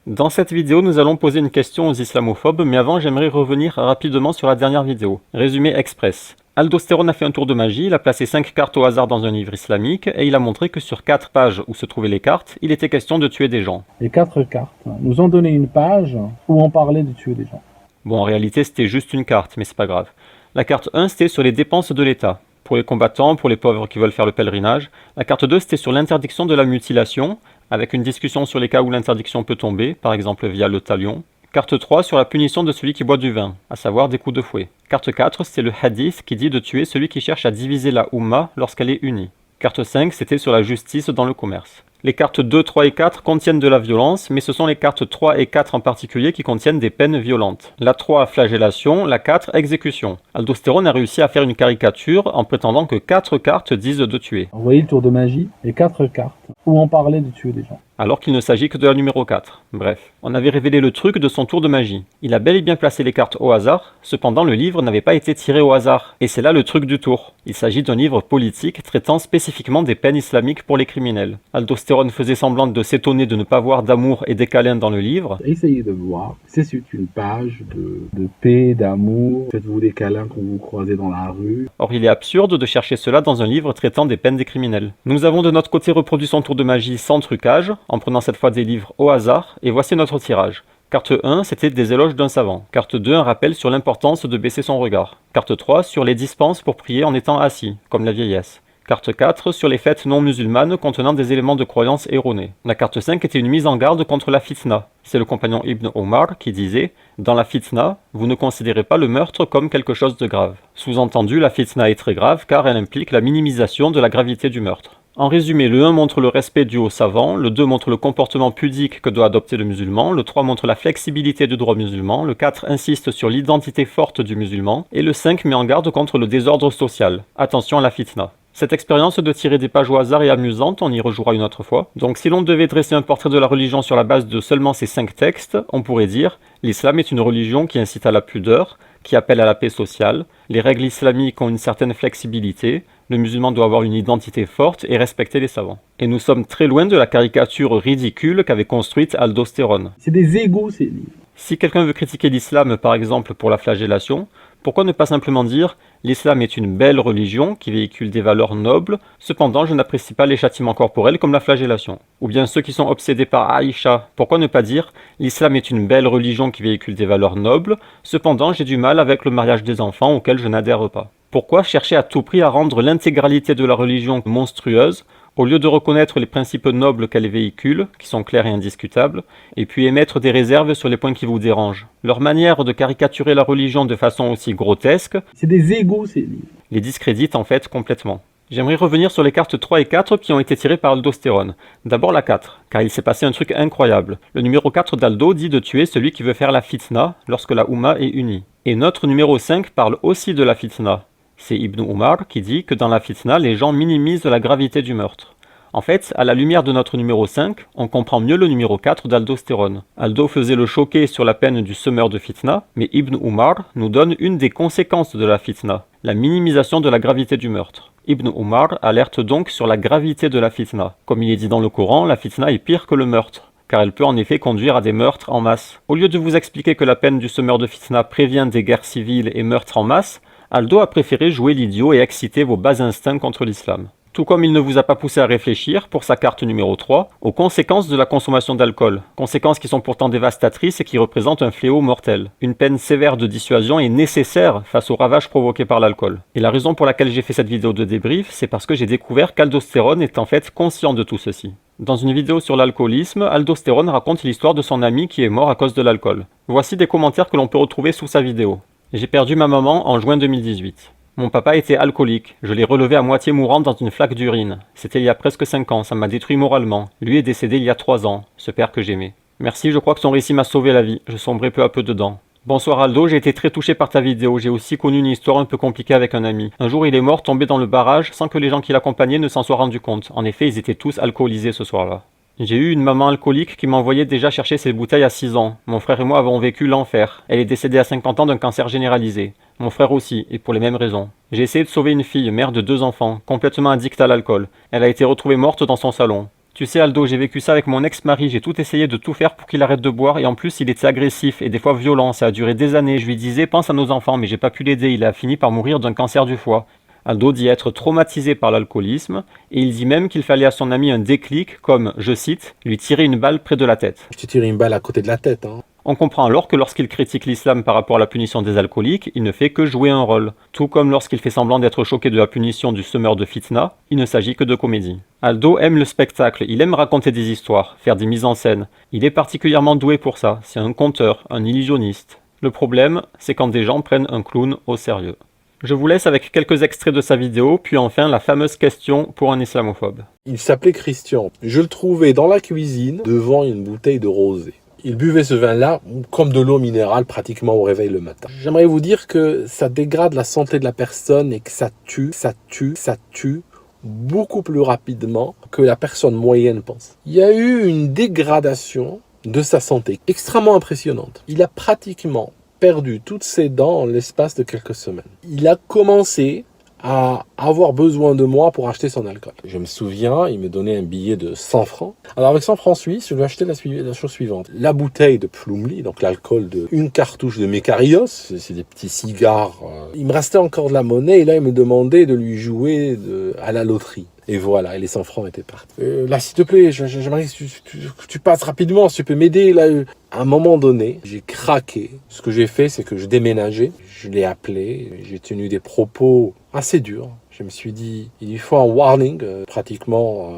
Dans cette vidéo, nous allons poser une question aux islamophobes, mais avant, j'aimerais revenir rapidement sur la dernière vidéo. Résumé express. Aldostérone a fait un tour de magie, il a placé 5 cartes au hasard dans un livre islamique, et il a montré que sur 4 pages où se trouvaient les cartes, il était question de tuer des gens. Les 4 cartes nous ont donné une page où on parlait de tuer des gens. Bon, en réalité, c'était juste une carte, mais c'est pas grave. La carte 1, c'était sur les dépenses de l'État. Pour les combattants, pour les pauvres qui veulent faire le pèlerinage. La carte 2, c'était sur l'interdiction de la mutilation, avec une discussion sur les cas où l'interdiction peut tomber, par exemple via le talion. Carte 3 sur la punition de celui qui boit du vin, à savoir des coups de fouet. Carte 4, c'était le hadith qui dit de tuer celui qui cherche à diviser la Ummah lorsqu'elle est unie. Carte 5, c'était sur la justice dans le commerce. Les cartes 2, 3 et 4 contiennent de la violence, mais ce sont les cartes 3 et 4 en particulier qui contiennent des peines violentes. La 3, flagellation, la 4, exécution. Aldostérone a réussi à faire une caricature en prétendant que 4 cartes disent de tuer. Vous voyez le tour de magie, les 4 cartes où on parlait de tuer des gens. Alors qu'il ne s'agit que de la numéro 4. Bref, on avait révélé le truc de son tour de magie. Il a bel et bien placé les cartes au hasard, cependant le livre n'avait pas été tiré au hasard. Et c'est là le truc du tour. Il s'agit d'un livre politique traitant spécifiquement des peines islamiques pour les criminels. Aldostérone faisait semblant de s'étonner de ne pas voir d'amour et des câlins dans le livre. Essayez de voir, c'est une page de paix, d'amour, faites-vous des câlins quand vous vous croisez dans la rue. Or il est absurde de chercher cela dans un livre traitant des peines des criminels. Nous avons de notre côté reproduit son tour de magie sans trucage, en prenant cette fois des livres au hasard, et voici notre tirage. Carte 1, c'était des éloges d'un savant. Carte 2, un rappel sur l'importance de baisser son regard. Carte 3, sur les dispenses pour prier en étant assis, comme la vieillesse. Carte 4, sur les fêtes non musulmanes contenant des éléments de croyance erronés. La carte 5 était une mise en garde contre la fitna. C'est le compagnon Ibn Omar qui disait « Dans la fitna, vous ne considérez pas le meurtre comme quelque chose de grave. » Sous-entendu, la fitna est très grave car elle implique la minimisation de la gravité du meurtre. En résumé, le 1 montre le respect dû aux savants, le 2 montre le comportement pudique que doit adopter le musulman, le 3 montre la flexibilité du droit musulman, le 4 insiste sur l'identité forte du musulman, et le 5 met en garde contre le désordre social. Attention à la fitna. Cette expérience de tirer des pages au hasard est amusante, on y rejouera une autre fois. Donc si l'on devait dresser un portrait de la religion sur la base de seulement ces 5 textes, on pourrait dire « L'islam est une religion qui incite à la pudeur, qui appelle à la paix sociale, les règles islamiques ont une certaine flexibilité, le musulman doit avoir une identité forte et respecter les savants. » Et nous sommes très loin de la caricature ridicule qu'avait construite Aldostérone. C'est des égos ces livres. Si quelqu'un veut critiquer l'islam par exemple pour la flagellation, pourquoi ne pas simplement dire « L'islam est une belle religion qui véhicule des valeurs nobles, cependant je n'apprécie pas les châtiments corporels comme la flagellation ». Ou bien ceux qui sont obsédés par Aïcha, pourquoi ne pas dire « L'islam est une belle religion qui véhicule des valeurs nobles, cependant j'ai du mal avec le mariage des enfants auquel je n'adhère pas ». Pourquoi chercher à tout prix à rendre l'intégralité de la religion monstrueuse au lieu de reconnaître les principes nobles qu'elle véhicule, qui sont clairs et indiscutables, et puis émettre des réserves sur les points qui vous dérangent. Leur manière de caricaturer la religion de façon aussi grotesque, c'est des égos ces livres, les discrédite en fait complètement. J'aimerais revenir sur les cartes 3 et 4 qui ont été tirées par Aldostérone. D'abord la 4, car il s'est passé un truc incroyable. Le numéro 4 d'Aldo dit de tuer celui qui veut faire la fitna lorsque la Ummah est unie. Et notre numéro 5 parle aussi de la fitna. C'est Ibn Omar qui dit que dans la fitna, les gens minimisent la gravité du meurtre. En fait, à la lumière de notre numéro 5, on comprend mieux le numéro 4 d'Aldostérone. Aldo faisait le choqué sur la peine du semeur de fitna, mais Ibn Omar nous donne une des conséquences de la fitna, la minimisation de la gravité du meurtre. Ibn Omar alerte donc sur la gravité de la fitna. Comme il est dit dans le Coran, la fitna est pire que le meurtre, car elle peut en effet conduire à des meurtres en masse. Au lieu de vous expliquer que la peine du semeur de fitna prévient des guerres civiles et meurtres en masse, Aldo a préféré jouer l'idiot et exciter vos bas instincts contre l'islam. Tout comme il ne vous a pas poussé à réfléchir, pour sa carte numéro 3, aux conséquences de la consommation d'alcool. Conséquences qui sont pourtant dévastatrices et qui représentent un fléau mortel. Une peine sévère de dissuasion est nécessaire face aux ravages provoqués par l'alcool. Et la raison pour laquelle j'ai fait cette vidéo de débrief, c'est parce que j'ai découvert qu'Aldostérone est en fait conscient de tout ceci. Dans une vidéo sur l'alcoolisme, Aldostérone raconte l'histoire de son ami qui est mort à cause de l'alcool. Voici des commentaires que l'on peut retrouver sous sa vidéo. J'ai perdu ma maman en juin 2018. Mon papa était alcoolique, je l'ai relevé à moitié mourant dans une flaque d'urine. C'était il y a presque 5 ans, ça m'a détruit moralement. Lui est décédé il y a 3 ans, ce père que j'aimais. Merci, je crois que son récit m'a sauvé la vie, je sombrais peu à peu dedans. Bonsoir Aldo, j'ai été très touché par ta vidéo, j'ai aussi connu une histoire un peu compliquée avec un ami. Un jour il est mort tombé dans le barrage sans que les gens qui l'accompagnaient ne s'en soient rendus compte. En effet, ils étaient tous alcoolisés ce soir-là. J'ai eu une maman alcoolique qui m'envoyait déjà chercher ses bouteilles à 6 ans. Mon frère et moi avons vécu l'enfer. Elle est décédée à 50 ans d'un cancer généralisé. Mon frère aussi, et pour les mêmes raisons. J'ai essayé de sauver une fille, mère de 2 enfants, complètement addicte à l'alcool. Elle a été retrouvée morte dans son salon. Tu sais Aldo, j'ai vécu ça avec mon ex-mari, j'ai tout essayé de tout faire pour qu'il arrête de boire et en plus il était agressif et des fois violent, ça a duré des années. Je lui disais pense à nos enfants mais j'ai pas pu l'aider, il a fini par mourir d'un cancer du foie. Aldo dit être traumatisé par l'alcoolisme et il dit même qu'il fallait à son ami un déclic comme, je cite, lui tirer une balle près de la tête. Je te tire une balle à côté de la tête, hein. On comprend alors que lorsqu'il critique l'islam par rapport à la punition des alcooliques, il ne fait que jouer un rôle. Tout comme lorsqu'il fait semblant d'être choqué de la punition du semeur de fitna, il ne s'agit que de comédie. Aldo aime le spectacle, il aime raconter des histoires, faire des mises en scène. Il est particulièrement doué pour ça, c'est un conteur, un illusionniste. Le problème, c'est quand des gens prennent un clown au sérieux. Je vous laisse avec quelques extraits de sa vidéo, puis enfin la fameuse question pour un islamophobe. Il s'appelait Christian. Je le trouvais dans la cuisine, devant une bouteille de rosé. Il buvait ce vin-là comme de l'eau minérale pratiquement au réveil le matin. J'aimerais vous dire que ça dégrade la santé de la personne et que ça tue beaucoup plus rapidement que la personne moyenne pense. Il y a eu une dégradation de sa santé extrêmement impressionnante. Il a pratiquement perdu toutes ses dents en l'espace de quelques semaines. Il a commencé à avoir besoin de moi pour acheter son alcool. Je me souviens, il me donnait un billet de 100 francs. Alors avec 100 francs suisses, je lui ai acheté la chose suivante. La bouteille de Plumli, donc l'alcool de une cartouche de Mekarios, c'est des petits cigares. Il me restait encore de la monnaie et là il me demandait de lui jouer à la loterie. Et voilà, et les 100 francs étaient partis. Là, s'il te plaît, j'aimerais que tu passes rapidement, si tu peux m'aider. Là, à un moment donné, j'ai craqué. Ce que j'ai fait, c'est que je déménageais. Je l'ai appelé. J'ai tenu des propos assez durs. Je me suis dit, il lui faut un warning, pratiquement.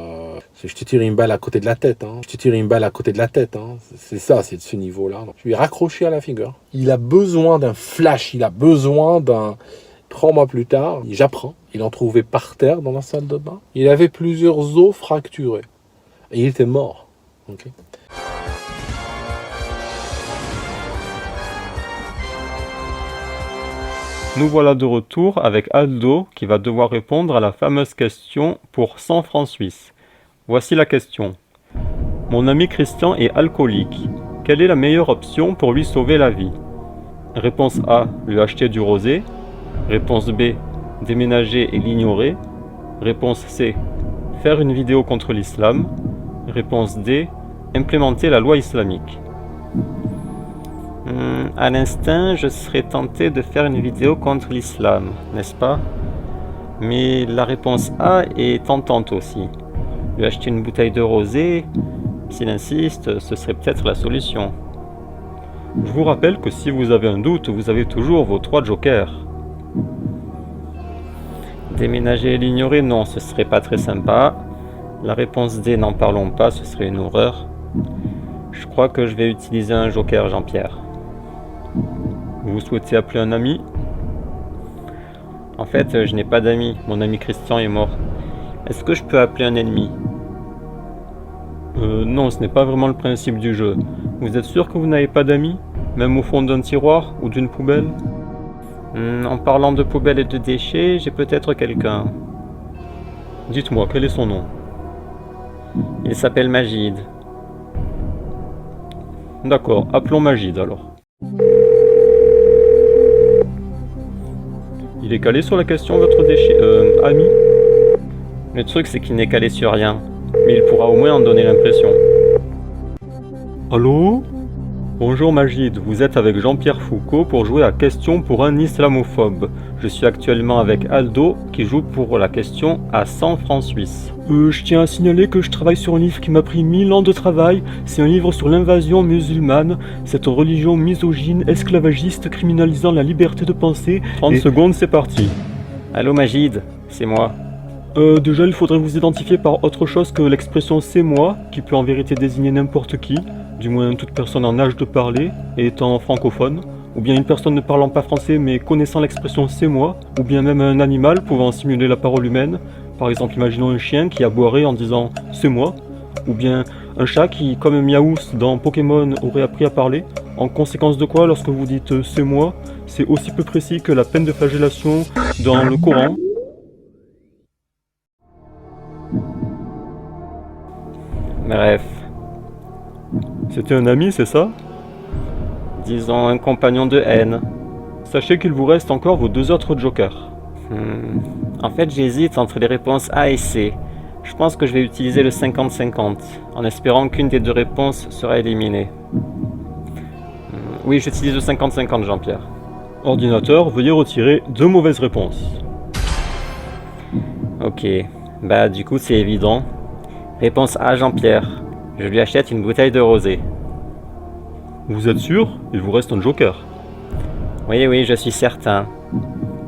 Je te tire une balle à côté de la tête. Hein. Je te tire une balle à côté de la tête. Hein. C'est ça, c'est de ce niveau-là. Donc, je lui ai raccroché à la figure. Il a besoin d'un flash. Il a besoin d'un... 3 mois plus tard, j'apprends. Il en trouvait par terre dans la salle de bain. Il avait plusieurs os fracturés. Et il était mort. Okay. Nous voilà de retour avec Aldo qui va devoir répondre à la fameuse question pour 100 francs suisses. Voici la question. Mon ami Christian est alcoolique. Quelle est la meilleure option pour lui sauver la vie? Réponse A, lui acheter du rosé. Réponse B, déménager et l'ignorer. Réponse C, faire une vidéo contre l'islam. Réponse D, implémenter la loi islamique. À l'instinct, je serais tenté de faire une vidéo contre l'islam, n'est-ce pas? Mais la réponse A est tentante aussi. Lui acheter une bouteille de rosé, s'il insiste, ce serait peut-être la solution. Je vous rappelle que si vous avez un doute, vous avez toujours vos 3 jokers. Déménager et l'ignorer, non, ce serait pas très sympa. La réponse D, n'en parlons pas, ce serait une horreur. Je crois que je vais utiliser un joker, Jean-Pierre. Vous souhaitez appeler un ami? En fait, je n'ai pas d'amis, mon ami Christian est mort. Est-ce que je peux appeler un ennemi? Non, ce n'est pas vraiment le principe du jeu. Vous êtes sûr que vous n'avez pas d'amis? Même au fond d'un tiroir ou d'une poubelle? En parlant de poubelle et de déchets, j'ai peut-être quelqu'un. Dites-moi, quel est son nom? Il s'appelle Majid. D'accord, appelons Majid alors. Il est calé sur la question votre ami? Le truc c'est qu'il n'est calé sur rien, mais il pourra au moins en donner l'impression. Allô? Bonjour Majid, vous êtes avec Jean-Pierre Foucault pour jouer à Question pour un islamophobe. Je suis actuellement avec Aldo qui joue pour la question à 100 francs suisses. Je tiens à signaler que je travaille sur un livre qui m'a pris 1000 ans de travail. C'est un livre sur l'invasion musulmane, cette religion misogyne, esclavagiste, criminalisant la liberté de penser. 30 secondes, c'est parti. Allô Majid, c'est moi. Déjà il faudrait vous identifier par autre chose que l'expression c'est moi, qui peut en vérité désigner n'importe qui, du moins toute personne en âge de parler et étant francophone, ou bien une personne ne parlant pas français mais connaissant l'expression c'est moi, ou bien même un animal pouvant simuler la parole humaine, par exemple imaginons un chien qui aboierait en disant c'est moi, ou bien un chat qui, comme Miaous dans Pokémon, aurait appris à parler, en conséquence de quoi lorsque vous dites c'est moi, c'est aussi peu précis que la peine de flagellation dans le Coran. Bref. C'était un ami, c'est ça? Disons un compagnon de haine. Sachez qu'il vous reste encore vos 2 autres jokers. En fait, j'hésite entre les réponses A et C. Je pense que je vais utiliser le 50-50, en espérant qu'une des deux réponses sera éliminée. Oui, j'utilise le 50-50, Jean-Pierre. Ordinateur, veuillez retirer 2 mauvaises réponses. Ok, bah du coup c'est évident. Réponse A, Jean-Pierre. Je lui achète une bouteille de rosé. Vous êtes sûr? Il vous reste un joker. Oui, je suis certain.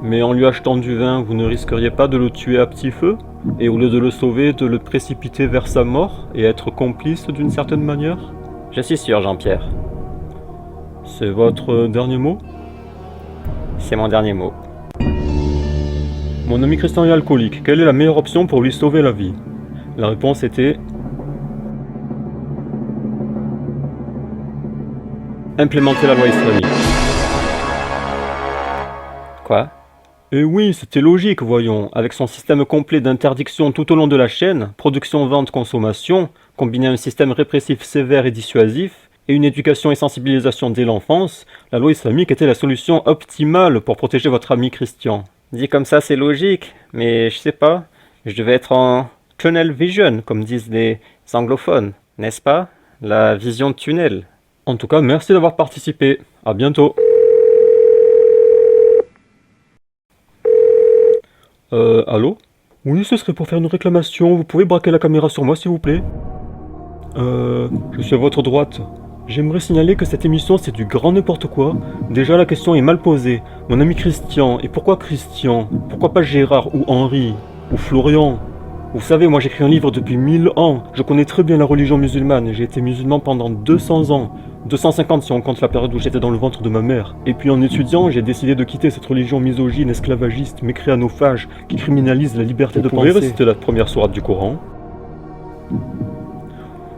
Mais en lui achetant du vin, vous ne risqueriez pas de le tuer à petit feu? Et au lieu de le sauver, de le précipiter vers sa mort et être complice d'une certaine manière? Je suis sûr, Jean-Pierre. C'est votre dernier mot? C'est mon dernier mot. Mon ami Christian est alcoolique. Quelle est la meilleure option pour lui sauver la vie? La réponse était... implémenter la loi islamique. Quoi? Eh oui, c'était logique, voyons. Avec son système complet d'interdiction tout au long de la chaîne, production, vente, consommation, combiné à un système répressif sévère et dissuasif, et une éducation et sensibilisation dès l'enfance, la loi islamique était la solution optimale pour protéger votre ami Christian. Dit comme ça, c'est logique, mais je sais pas. Je devais être en tunnel vision, comme disent les anglophones, n'est-ce pas? La vision de tunnel. En tout cas, merci d'avoir participé. À bientôt. Allô? Oui, ce serait pour faire une réclamation. Vous pouvez braquer la caméra sur moi, s'il vous plaît? Je suis à votre droite. J'aimerais signaler que cette émission, c'est du grand n'importe quoi. Déjà, la question est mal posée. Mon ami Christian. Et pourquoi Christian? Pourquoi pas Gérard ou Henri? Ou Florian? Vous savez, moi j'écris un livre depuis 1000 ans. Je connais très bien la religion musulmane. J'ai été musulman pendant 200 ans. 250 si on compte la période où j'étais dans le ventre de ma mère. Et puis en étudiant, j'ai décidé de quitter cette religion misogyne, esclavagiste, mécréanophage, qui criminalise la liberté de penser. Vous pouvez réciter la première sourate du Coran?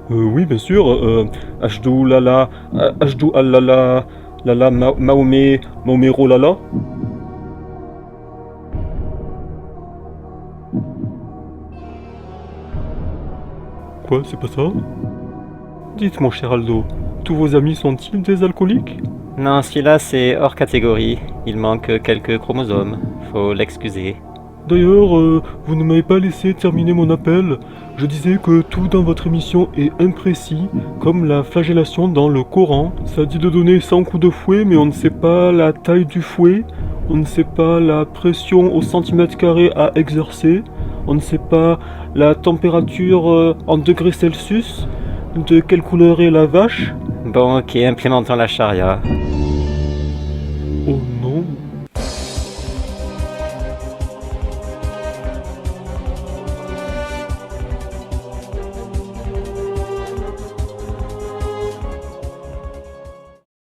Oui, bien sûr. Ashdou lala, Ashdou allala, lala Mahomet, Mahomero lala. Quoi, c'est pas ça? Dites mon cher Aldo, tous vos amis sont-ils des alcooliques? Non, celui-là c'est hors catégorie. Il manque quelques chromosomes. Faut l'excuser. D'ailleurs, vous ne m'avez pas laissé terminer mon appel. Je disais que tout dans votre émission est imprécis, comme la flagellation dans le Coran. Ça dit de donner 100 coups de fouet, mais on ne sait pas la taille du fouet. On ne sait pas la pression au centimètre carré à exercer. On ne sait pas la température en degrés Celsius. De quelle couleur est la vache? Bon, ok, implémentons la charia. Oh